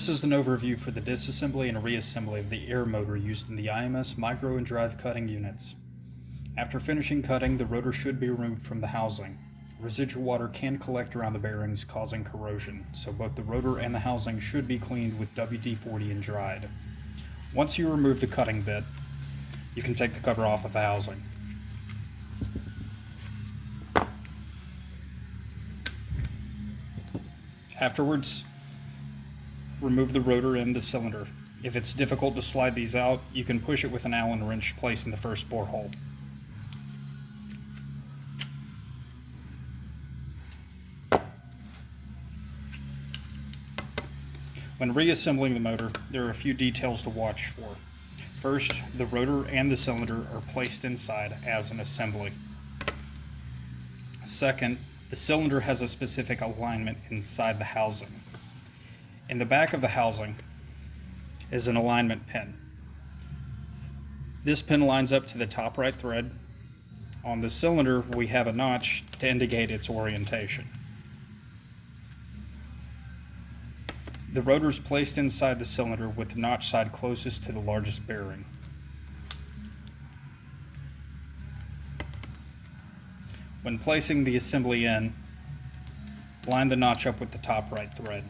This is an overview for the disassembly and reassembly of the air motor used in the IMS micro and drive cutting units. After finishing cutting, the rotor should be removed from the housing. Residual water can collect around the bearings, causing corrosion, so both the rotor and the housing should be cleaned with WD-40 and dried. Once you remove the cutting bit, you can take the cover off of the housing. Afterwards, remove the rotor and the cylinder. If it's difficult to slide these out, you can push it with an Allen wrench placed in the first bore hole. When reassembling the motor, there are a few details to watch for. First, the rotor and the cylinder are placed inside as an assembly. Second, the cylinder has a specific alignment inside the housing. In the back of the housing is an alignment pin. This pin lines up to the top right thread. On the cylinder, we have a notch to indicate its orientation. The rotor is placed inside the cylinder with the notch side closest to the largest bearing. When placing the assembly in, line the notch up with the top right thread.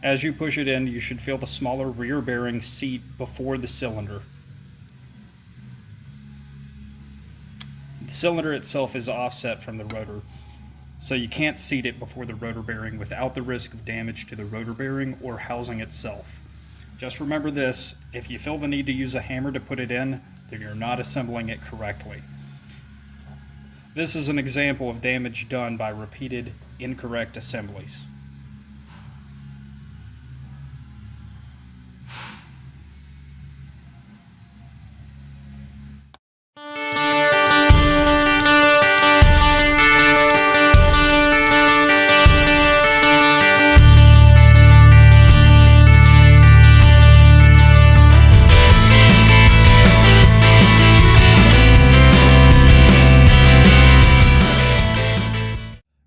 As you push it in, you should feel the smaller rear bearing seat before the cylinder. The cylinder itself is offset from the rotor, so you can't seat it before the rotor bearing without the risk of damage to the rotor bearing or housing itself. Just remember this: if you feel the need to use a hammer to put it in, then you're not assembling it correctly. This is an example of damage done by repeated incorrect assemblies.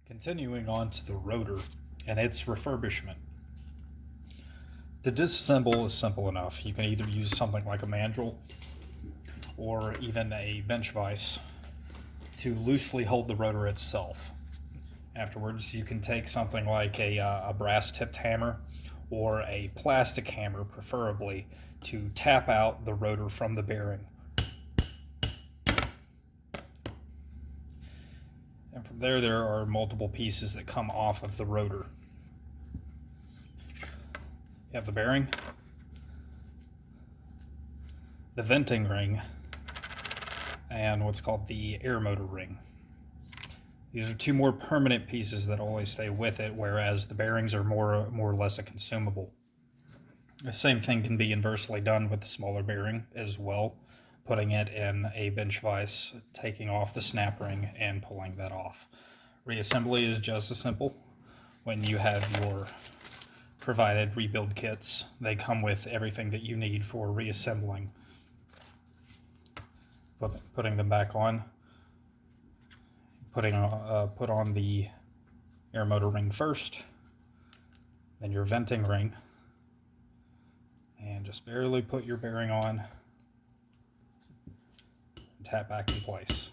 Continuing on to the rotor and its refurbishment. To disassemble is simple enough. You can either use something like a mandrel or even a bench vise to loosely hold the rotor itself. Afterwards, you can take something like a brass-tipped hammer or a plastic hammer, preferably, to tap out the rotor from the bearing. And from there are multiple pieces that come off of the rotor. You have the bearing, the venting ring, and what's called the air motor ring. These are two more permanent pieces that always stay with it, whereas the bearings are more or less a consumable. The same thing can be inversely done with the smaller bearing as well, putting it in a bench vise, taking off the snap ring, and pulling that off. Reassembly is just as simple. When you have your provided rebuild kits, they come with everything that you need for reassembling. Putting them back on, put on the air motor ring first, then your venting ring, and just barely put your bearing on, and tap back in place.